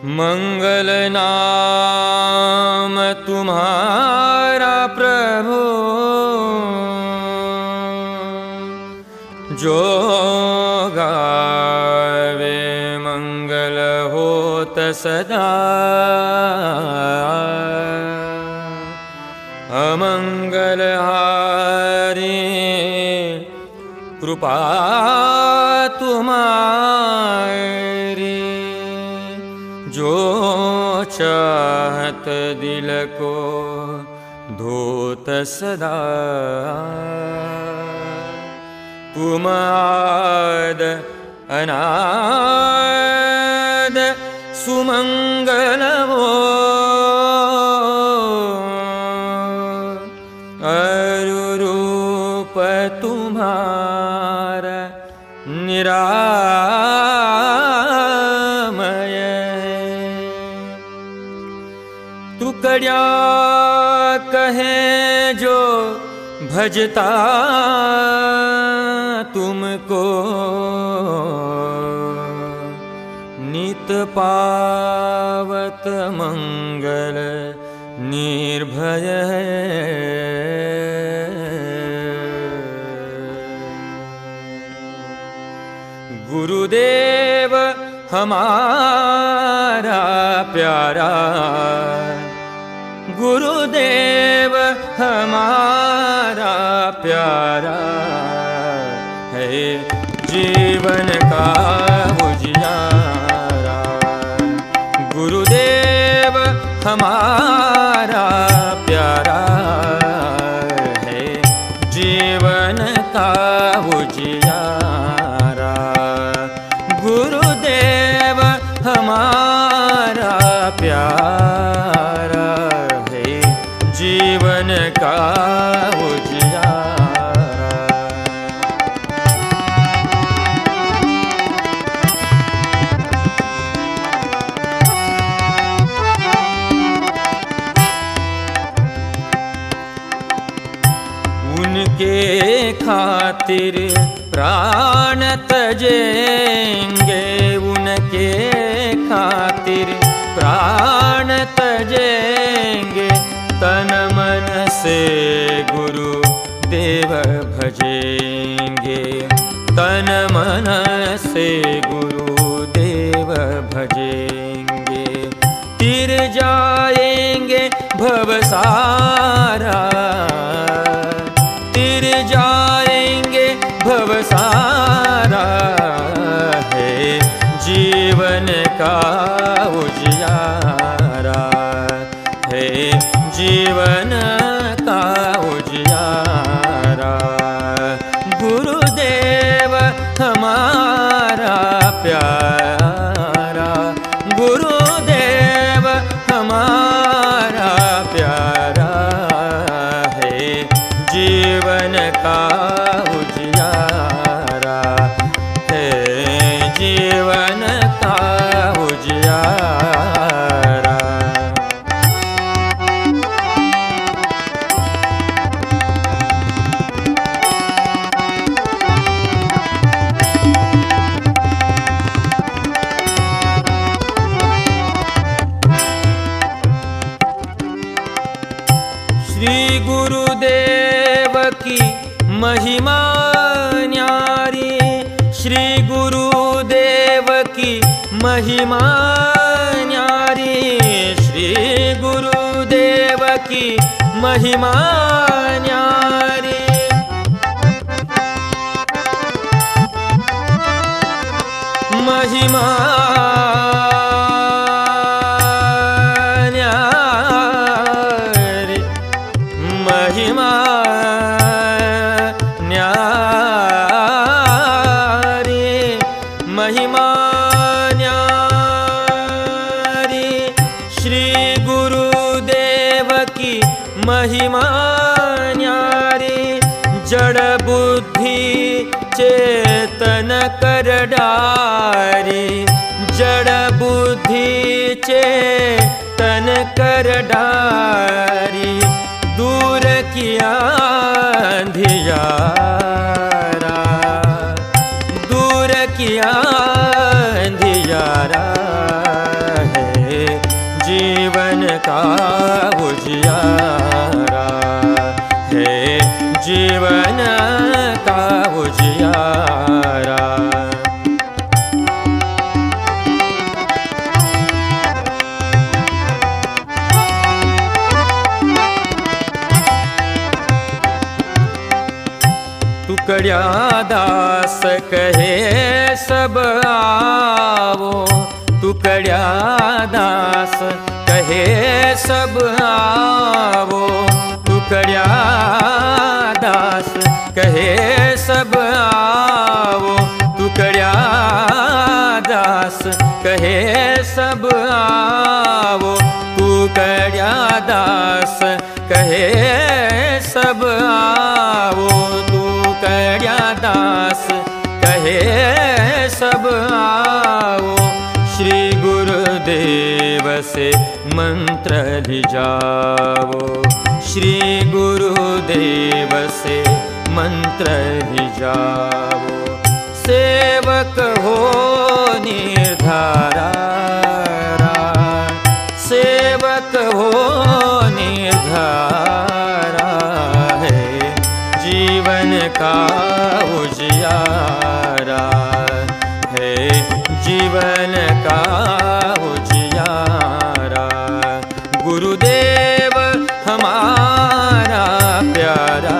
मंगल नाम तुम्हारा प्रभु, जो गावे मंगल होत सदा। अमंगल हारी कृपा तुम्हारी, जो चाहत दिल को धोत सदा। तुम आद अनाद सुमंगल हो, अरुरूप तुम्हारा निरामय। टुकड़िया कहे जो भजता तुमको, नित पावत मंगल निर्भय। गुरुदेव हमारा प्यारा, गुरुदेव हमारा प्यारा है, जीवन का उजियारा। गुरुदेव हमारा प्यारा है, जीवन का उजियारा। गुरुदेव हमारा प्यारा है, जीवन का उजियारा। उनके खातिर प्राण तजेंगे, उनके खातिर प्राण तजेंगे। तन मन से गुरु देव भजेंगे, तन मन से गुरु देव भजेंगे। तिर जाएंगे भवसारा, तिर जाएंगे भवसारा है, जीवन का उजियारा है, जीवन का उजियारा। गुरुदेव हमारा प्यारा, गुरुदेव हमारा प्यारा है, जीवन का उजियारा है, जीवन का उजियारा। श्री गुरुदेव की महिमा न्यारी, श्री गुरुदेव की महिमा न्यारी, श्री गुरुदेव की महिमा न्यारी। महिमा न्यारी, महिमा न्यारी, महिमा न्यारी। श्री गुरुदेव की महिमा न्यारी, जड़ बुद्धि चेतन कर डारी, जड़ बुद्धि चेतन कर डारी। दूर किया अंधियारा, दूर किया अंधियारा है, का उजियारा है, जीवन का उजियारा। टुकड़िया दास कहे सब आवो, टुकड़िया दास कहे सब आवो, टुकड़िया दास कहे सब आवो, टुकड़िया दास कहे सब आवो, टुकड़िया दास कहे सब आवो, टुकड़िया दास कहे सब आवो। श्री गुरुदेव से मंत्र ली जाओ, श्री गुरुदेव से मंत्र ली जाओ। सेवक हो निर्धारा, सेवक हो निर्धारा है, जीवन का उजियारा है, जीवन का उजियारा। गुरुदेव हमारा प्यारा,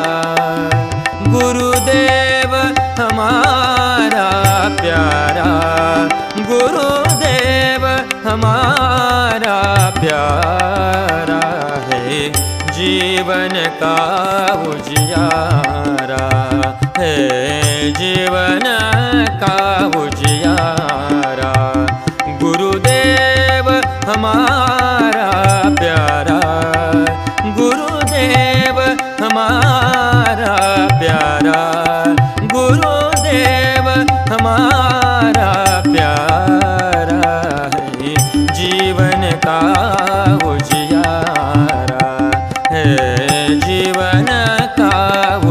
गुरुदेव हमारा प्यारा, गुरुदेव हमारा प्यारा है, जीवन का उजियारा है, जीवन का उजियारा। गुरुदेव हमारा प्यारा, गुरुदेव हमारा प्यारा, गुरुदेव हमारा प्यारा है, जीवन का उजियारा है, जीवन का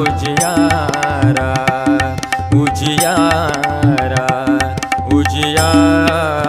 उजियारा, उजियारा, उजियारा।